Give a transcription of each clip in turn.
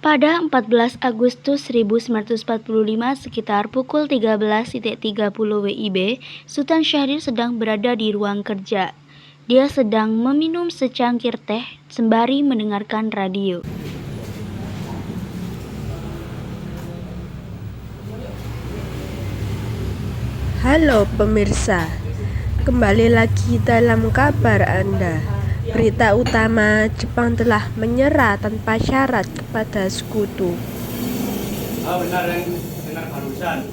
Pada 14 Agustus 1945 sekitar pukul 13.30 WIB, Sultan Syahrir sedang berada di ruang kerja. Dia sedang meminum secangkir teh sembari mendengarkan radio. Halo pemirsa, kembali lagi dalam kabar Anda. Berita utama, Jepang telah menyerah tanpa syarat kepada sekutu. Benar yang dengar barusan.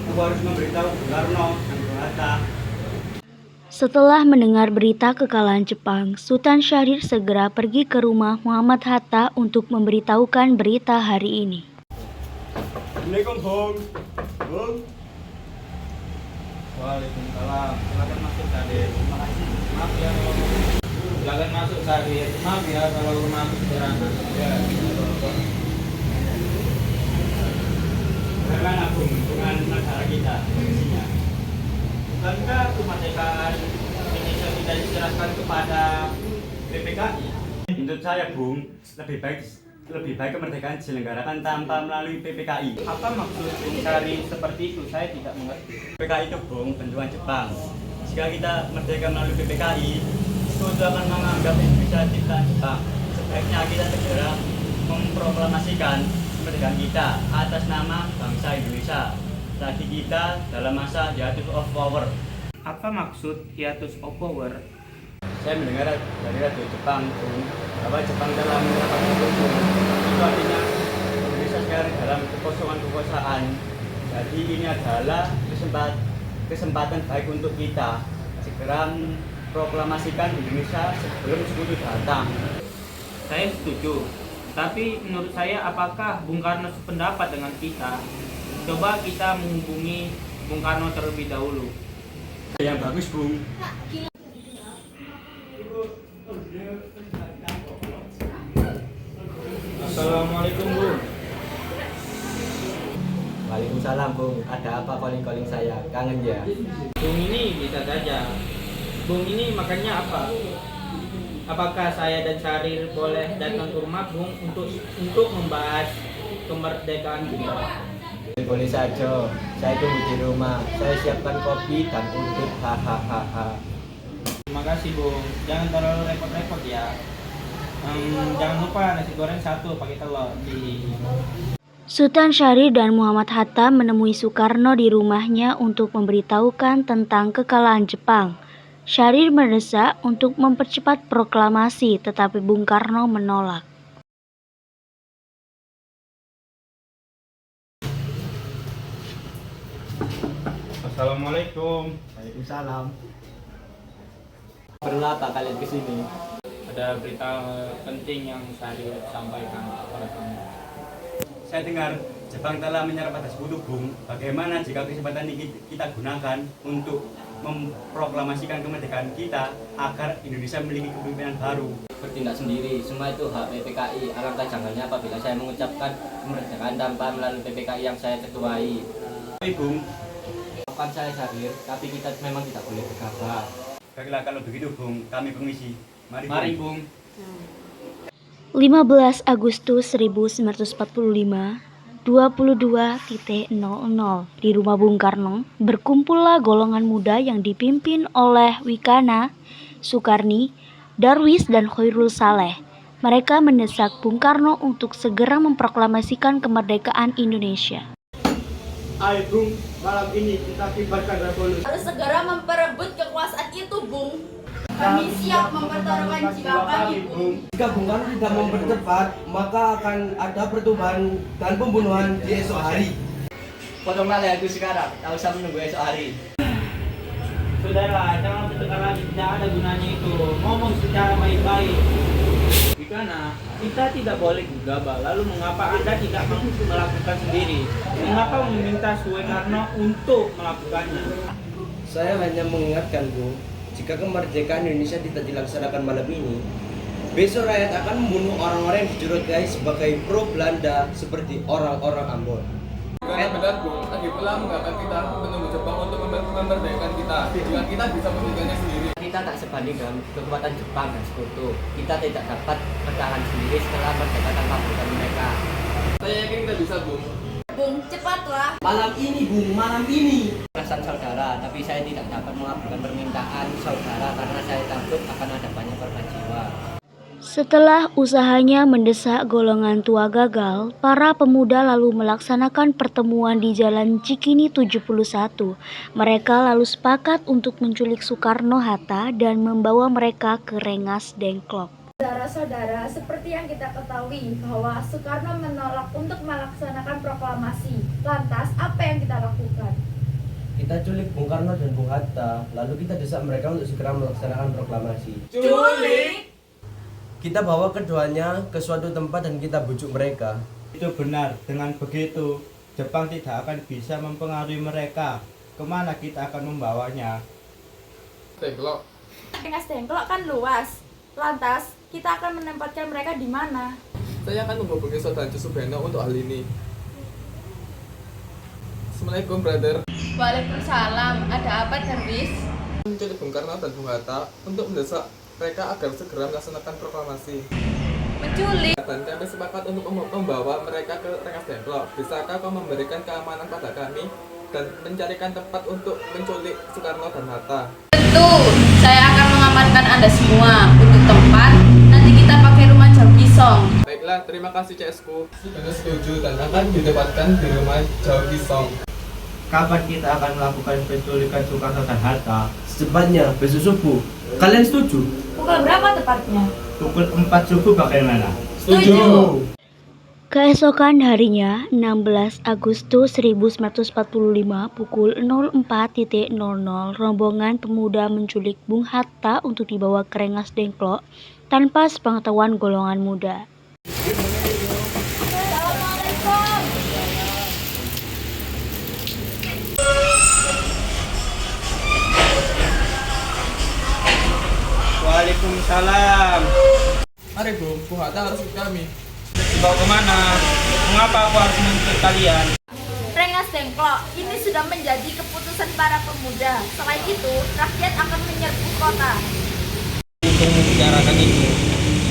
Aku harus memberitahu Bung Karno yang berkata. Setelah mendengar berita kekalahan Jepang, Sultan Syahrir segera pergi ke rumah Muhammad Hatta untuk memberitahukan berita hari ini. Assalamualaikum Bung. Bung. Waalaikumsalam. Silakan masuk Syahrir. Terima kasih. Maaf ya kalau silakan masuk Syahrir. Maaf ya kalau masuk serangan. Ya. Bagaimana Bung dengan negara kita kondisinya? Bukankah kemerdekaan Indonesia tidak diserahkan kepada PPKI? Menurut saya Bung, lebih baik kemerdekaan diselenggarakan tanpa melalui PPKI. Apa maksud Bung Syahrir seperti itu? Saya tidak mengerti. PPKI itu Bung, bentukan Jepang. Jika kita merdeka melalui PPKI, itu akan menganggap Indonesia ciptaan Jepang. Sebaiknya kita segera memproklamasikan kemerdekaan kita atas nama bangsa Indonesia. Lagi kita dalam masa hiatus of power. Apa maksud hiatus of power? Saya mendengar dari radio Jepang, Bung, bahwa Jepang telah menyerahkan sekutu. Itu artinya Indonesia sekarang dalam kekosongan. Jadi ini adalah kesempatan baik untuk kita segera proklamasikan Indonesia sebelum sekutu datang. Saya setuju. Tapi menurut saya apakah Bung Karno sependapat dengan kita? Coba kita menghubungi Bung Karno terlebih dahulu. Yang bagus Bung. Assalamualaikum Bung. Waalaikumsalam Bung, ada apa calling saya? Kangen ya? Bung ini bisa saja. Bung ini makannya apa? Apakah saya dan Syahrir boleh datang ke rumah Bung untuk membahas kemerdekaan kita? Boleh saja, saya tunggu di rumah. Saya siapkan kopi dan udut, hahaha. Terima kasih Bung, jangan terlalu repot-repot ya. Jangan lupa nasi goreng 1 pakai telur. Sultan Syahrir dan Muhammad Hatta menemui Soekarno di rumahnya untuk memberitahukan tentang kekalahan Jepang. Syahrir mendesak untuk mempercepat proklamasi, tetapi Bung Karno menolak. Assalamualaikum. Waalaikumsalam. Perlu apa kalian kesini? Ada berita penting yang Syahrir sampaikan kepada kamu. Saya dengar Jepang telah menyerah pada sekutu Bung. Bagaimana jika kesempatan ini kita gunakan untuk memproklamasikan kemerdekaan kita agar Indonesia memiliki kepemimpinan baru? Bertindak sendiri, semua itu hak PPKI. Alangkah jangannya apabila saya mengucapkan kemerdekaan tanpa melalui PPKI yang saya ketuai. Tapi Bung, Kapan saya Syahrir, tapi kita memang tidak boleh bergabah. baiklah kalau begitu Bung, kami permisi. Mari Bung. 15 Agustus 1945, 22.00 di rumah Bung Karno, berkumpullah golongan muda yang dipimpin oleh Wikana, Sukarni, Darwis, dan Khairul Saleh. Mereka mendesak Bung Karno untuk segera memproklamasikan kemerdekaan Indonesia. Ayo Bung, malam ini kita kibarkan revolusi. Harus segera memperebut kekuasaan itu, Bung. Kami siap mempertaruhkan jiwa kami, Bung. Jika Bung Karno tidak mempercepat, maka akan ada pertumpahan dan pembunuhan di esok hari. Potonglah leherku sekarang, tak usah menunggu esok hari. Saudara, jangan bertengkar lagi, tidak ada gunanya itu. Ngomong secara baik-baik. Karena kita tidak boleh gegabah. Lalu mengapa Anda tidak melakukan sendiri? Mengapa meminta Soekarno untuk melakukannya? Saya hanya mengingatkan, Bung, jika kemerdekaan Indonesia tidak dilaksanakan malam ini, besok rakyat akan membunuh orang-orang yang dijulukai sebagai pro Belanda seperti orang-orang Ambon. Karena benar Bung, lagi pula mengapa kita menunggu Jepang untuk memerdekakan kita jika kita bisa memerdekakannya sendiri. Kita tak sebanding dengan kekuatan Jepang dan sekutu. Kita tidak dapat bertahan sendiri setelah merdeka tanpa bantuan mereka. Saya yakin kita bisa Bung. Bung, cepatlah. Malam ini Bung, malam ini. Perasaan saudara, tapi saya tidak dapat mengabulkan permintaan saudara karena saya takut akan ada banyak korban jiwa. Setelah usahanya mendesak golongan tua gagal, para pemuda lalu melaksanakan pertemuan di Jalan Cikini 71. Mereka lalu sepakat untuk menculik Soekarno-Hatta dan membawa mereka ke Rengas Dengklok. Saudara-saudara, seperti yang kita ketahui bahwa Soekarno menolak untuk melaksanakan proklamasi. Lantas, apa yang kita lakukan? Kita culik Bung Karno dan Bung Hatta, lalu kita desak mereka untuk segera melaksanakan proklamasi. Culik! Kita bawa keduanya ke suatu tempat dan kita bujuk mereka. Itu benar, dengan begitu Jepang tidak akan bisa mempengaruhi mereka. Kemana kita akan membawanya? Dengklok. Rengas Dengklok kan luas. Lantas, kita akan menempatkan mereka di mana? Saya akan menghubungi Saudara Subeno untuk hal ini. Assalamualaikum, brother. Waalaikumsalam. Ada apa, Darwis? Menculik Bung Karno dan Bung Hatta untuk mendesak mereka agar segera melaksanakan proklamasi. Menculik? Dan kami sepakat untuk membawa mereka ke Rengas Dengklok. Bisakah kau memberikan keamanan pada kami dan mencarikan tempat untuk menculik Soekarno dan Hatta? Tentu, saya akan mengamankan Anda semua. Untuk tempat, nanti kita pakai rumah Jauh Kisong. Baiklah, terima kasih CS-ku. Sudah setuju dan akan ditempatkan di rumah Jauh Kisong. Kapan kita akan melakukan penculikan Soekarno dan Hatta? Secepatnya, besok subuh. Kalian setuju? Pukul berapa tepatnya? Pukul 4 subuh bagaimana? Setuju. Keesokan harinya, 16 Agustus 1945 pukul 04.00, rombongan pemuda menculik Bung Hatta untuk dibawa ke Rengas Dengklok tanpa sepengetahuan golongan muda. Waalaikumsalam. Mari Bung, Bung Hatta harus ikut kami. Dibawa kemana? Mengapa aku harus mengikut kalian? Rengas Dengklok, ini sudah menjadi keputusan para pemuda. Selain itu, rakyat akan menyerbu kota. Untuk membicarakan itu,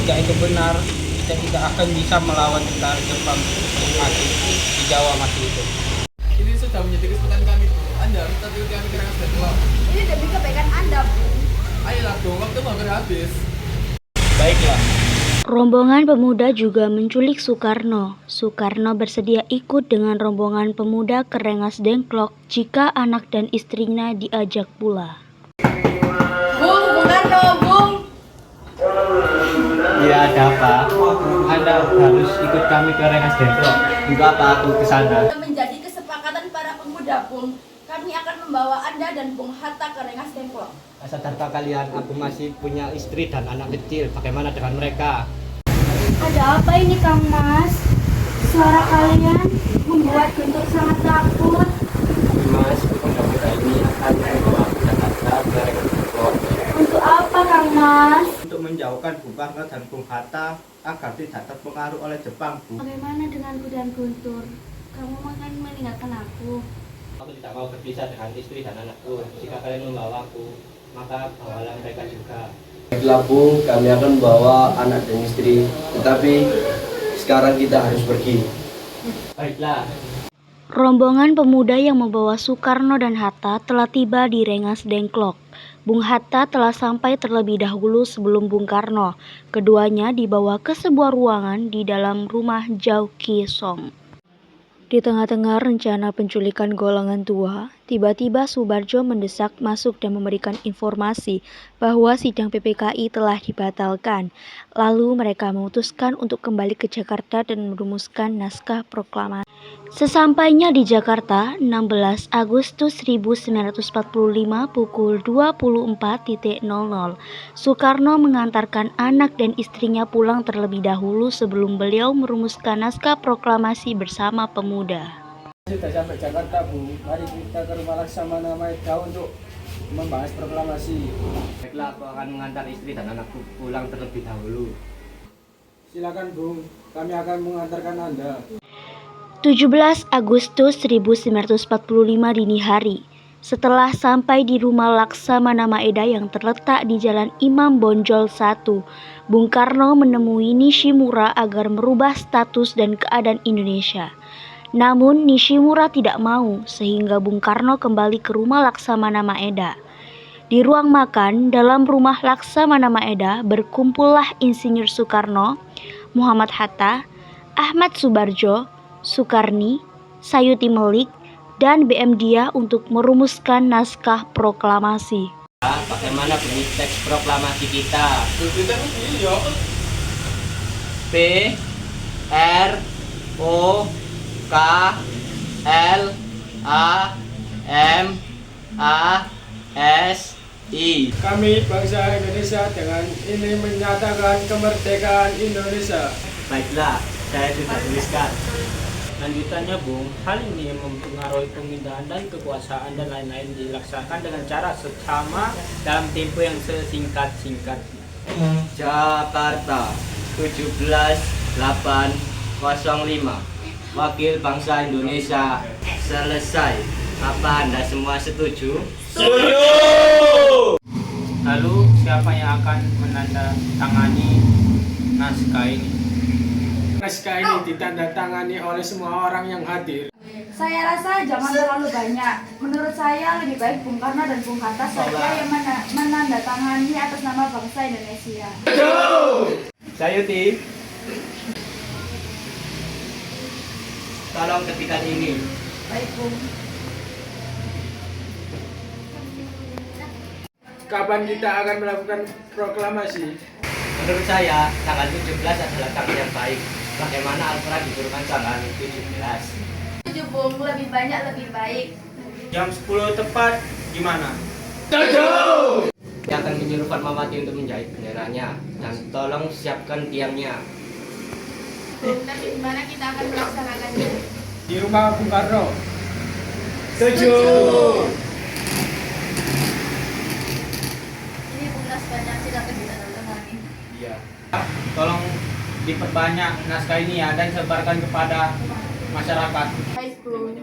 jika itu benar, kita tidak akan bisa melawan tentara Jepang yang masih di Jawa masih itu. Ini sudah menjadi kesempatan kami, Bung. Anda harus tetap ikut kami ke Rengas Dengklok. Ini demi kebaikan Anda, Bung. Ayolah Bung, waktu hampir habis. Baiklah. Rombongan pemuda juga menculik Soekarno. Soekarno bersedia ikut dengan rombongan pemuda ke Rengas Dengklok jika anak dan istrinya diajak pula. Bung, Bung Karno, Bung. Ya, ada apa? Anda harus ikut kami ke Rengas Dengklok. Juga apa aku ke sana? Menjadi kesepakatan para pemuda, Bung. Kami akan membawa Anda dan Bung Hatta ke Rengas Dengklok. Sadarkah kalian, aku masih punya istri dan anak kecil. Bagaimana dengan mereka? Ada apa ini, Kang Mas? Suara kalian membuat Guntur sangat takut. Mas, pemuda ini akan membawa Jakarta ke Rengas Dengklok. Untuk apa, Kang Mas? Untuk menjauhkan Bung Karno dan Bung Hatta agar tidak terpengaruh oleh Jepang, Bu. Bagaimana denganku dan Guntur? Kamu akan meninggalkan aku? Aku tidak mau berpisah dengan istri dan anakku. Jika kalian membawaku, maka bawalah mereka juga. Baiklah Bung, kami akan membawa anak dan istri. Tetapi sekarang kita harus pergi. Baiklah. Rombongan pemuda yang membawa Soekarno dan Hatta telah tiba di Rengas Dengklok. Bung Hatta telah sampai terlebih dahulu sebelum Bung Karno. Keduanya dibawa ke sebuah ruangan di dalam rumah Jauh Kisong. Di tengah-tengah rencana penculikan golongan tua, tiba-tiba Soebarjo mendesak masuk dan memberikan informasi bahwa sidang PPKI telah dibatalkan. Lalu mereka memutuskan untuk kembali ke Jakarta dan merumuskan naskah proklamasi. Sesampainya di Jakarta, 16 Agustus 1945 pukul 24.00, Soekarno mengantarkan anak dan istrinya pulang terlebih dahulu sebelum beliau merumuskan naskah proklamasi bersama pemuda. Sudah sampai Jakarta, Bu. Mari kita ke rumah Laksamana Maeda untuk membahas proklamasi. Baiklah, aku akan mengantar istri dan anakku pulang terlebih dahulu. Silakan, Bung. Kami akan mengantarkan Anda. 17 Agustus 1945 dini hari, setelah sampai di rumah Laksamana Maeda yang terletak di Jalan Imam Bonjol 1, Bung Karno menemui Nishimura agar merubah status dan keadaan Indonesia. Namun Nishimura tidak mau, sehingga Bung Karno kembali ke rumah Laksamana Maeda. Di ruang makan dalam rumah Laksamana Maeda berkumpullah Insinyur Soekarno, Muhammad Hatta, Ahmad Subarjo, Sukarni, Sayuti Melik, dan BM Dia untuk merumuskan naskah proklamasi. Bagaimana bunyi teks proklamasi kita? P R O K L A M A S I. Kami bangsa Indonesia dengan ini menyatakan kemerdekaan Indonesia. Baiklah, saya sudah tuliskan. Lanjutannya, Bung, hal ini mempengaruhi pemindahan dan kekuasaan dan lain-lain dilaksanakan dengan cara seksama dalam tempo yang sesingkat-singkat. Jakarta 17.805. Wakil bangsa Indonesia selesai. Apa Anda semua setuju? Setuju! Lalu siapa yang akan menandatangani naskah ini? Naskah ini ditandatangani oleh semua orang yang hadir. Saya rasa jangan terlalu banyak. Menurut saya lebih baik Bung Karno dan Bung Hatta saja yang menandatangani atas nama bangsa Indonesia. Sayuti, Tolong ketikkan ini. Baik, Bung. Kapan kita akan melakukan proklamasi? Menurut saya, tanggal 17 adalah tanggal yang baik. Bagaimana Al-Quran diturunkan tanggal 17? Setuju, Bung. Lebih banyak lebih baik. Jam 10 tepat, gimana? Dia akan menyuruh Fatmawati untuk menjahit benderanya. Dan tolong siapkan tiangnya. Bung, tapi di mana kita akan melaksanakannya? Di rumah Bung Karno. setuju. Ini Bung naskahnya silakan ditandatangani. Iya. Tolong diperbanyak naskah ini ya dan sebarkan kepada masyarakat. Baik, Bung.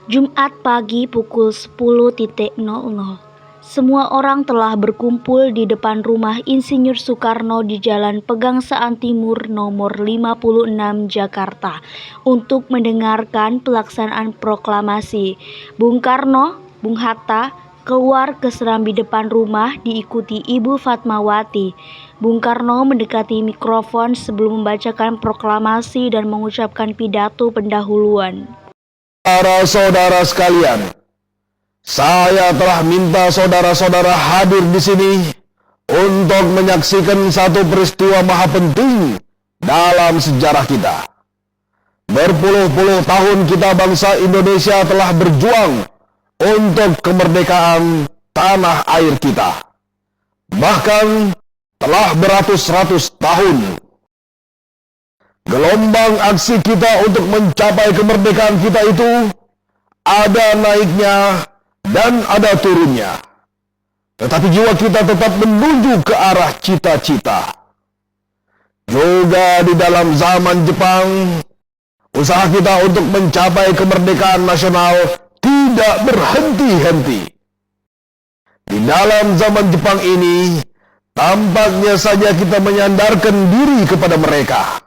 Jumat pagi pukul 10.00. Semua orang telah berkumpul di depan rumah Insinyur Soekarno di Jalan Pegangsaan Timur nomor 56 Jakarta untuk mendengarkan pelaksanaan proklamasi. Bung Karno, Bung Hatta keluar ke serambi depan rumah diikuti Ibu Fatmawati. Bung Karno mendekati mikrofon sebelum membacakan proklamasi dan mengucapkan pidato pendahuluan. Para saudara sekalian, saya telah minta saudara-saudara hadir di sini untuk menyaksikan satu peristiwa maha penting dalam sejarah kita. Berpuluh-puluh tahun kita bangsa Indonesia telah berjuang untuk kemerdekaan tanah air kita. Bahkan telah beratus-ratus tahun. Gelombang aksi kita untuk mencapai kemerdekaan kita itu ada naiknya dan ada turunnya. Tetapi jiwa kita tetap menuju ke arah cita-cita. Juga di dalam zaman Jepang, usaha kita untuk mencapai kemerdekaan nasional tidak berhenti-henti. Di dalam zaman Jepang ini, tampaknya saja kita menyandarkan diri kepada mereka.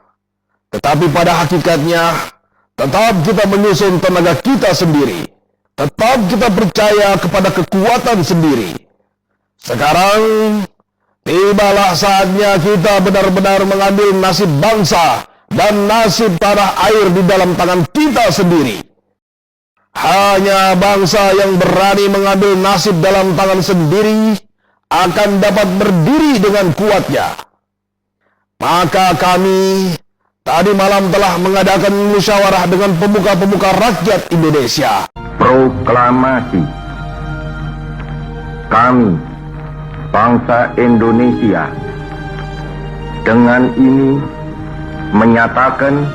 Tetapi pada hakikatnya, tetap kita menyusun tenaga kita sendiri. Tetap kita percaya kepada kekuatan sendiri. Sekarang, tibalah saatnya kita benar-benar mengambil nasib bangsa dan nasib tanah air di dalam tangan kita sendiri. Hanya bangsa yang berani mengambil nasib dalam tangan sendiri akan dapat berdiri dengan kuatnya. Maka kami tadi malam telah mengadakan musyawarah dengan pemuka-pemuka rakyat Indonesia. Proklamasi. Kami, bangsa Indonesia, dengan ini menyatakan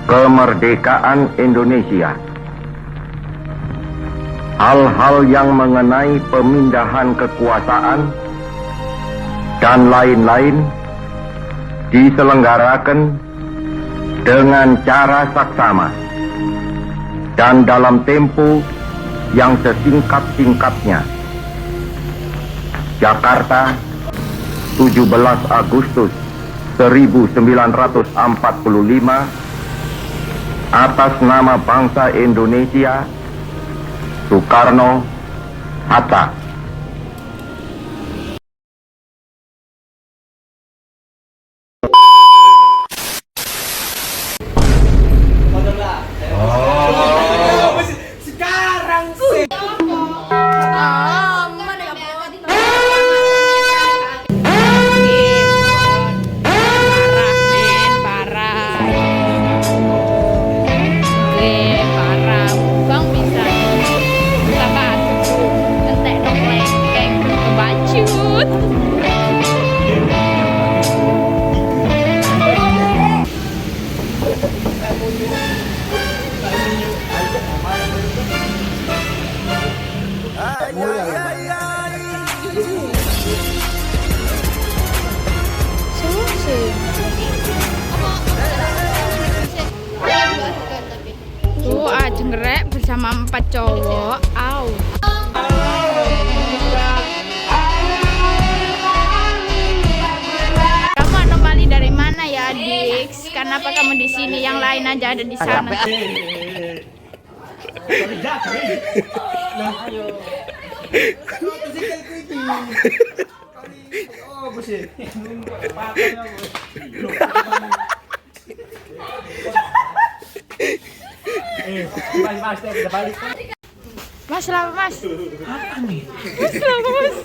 kemerdekaan Indonesia. Hal-hal yang mengenai pemindahan kekuasaan dan lain-lain diselenggarakan dengan cara saksama dan dalam tempo yang sesingkat-singkatnya. Jakarta, 17 Agustus 1945, atas nama bangsa Indonesia, Soekarno-Hatta. Sekarang sih. Tuh, jenggrek bersama 4 cowok. Au. Kamu anomali dari mana ya, Dix? Kenapa kamu di sini? Yang lain aja ada di sana. Mas, lama mas. Apa nih? Mas, lama mas.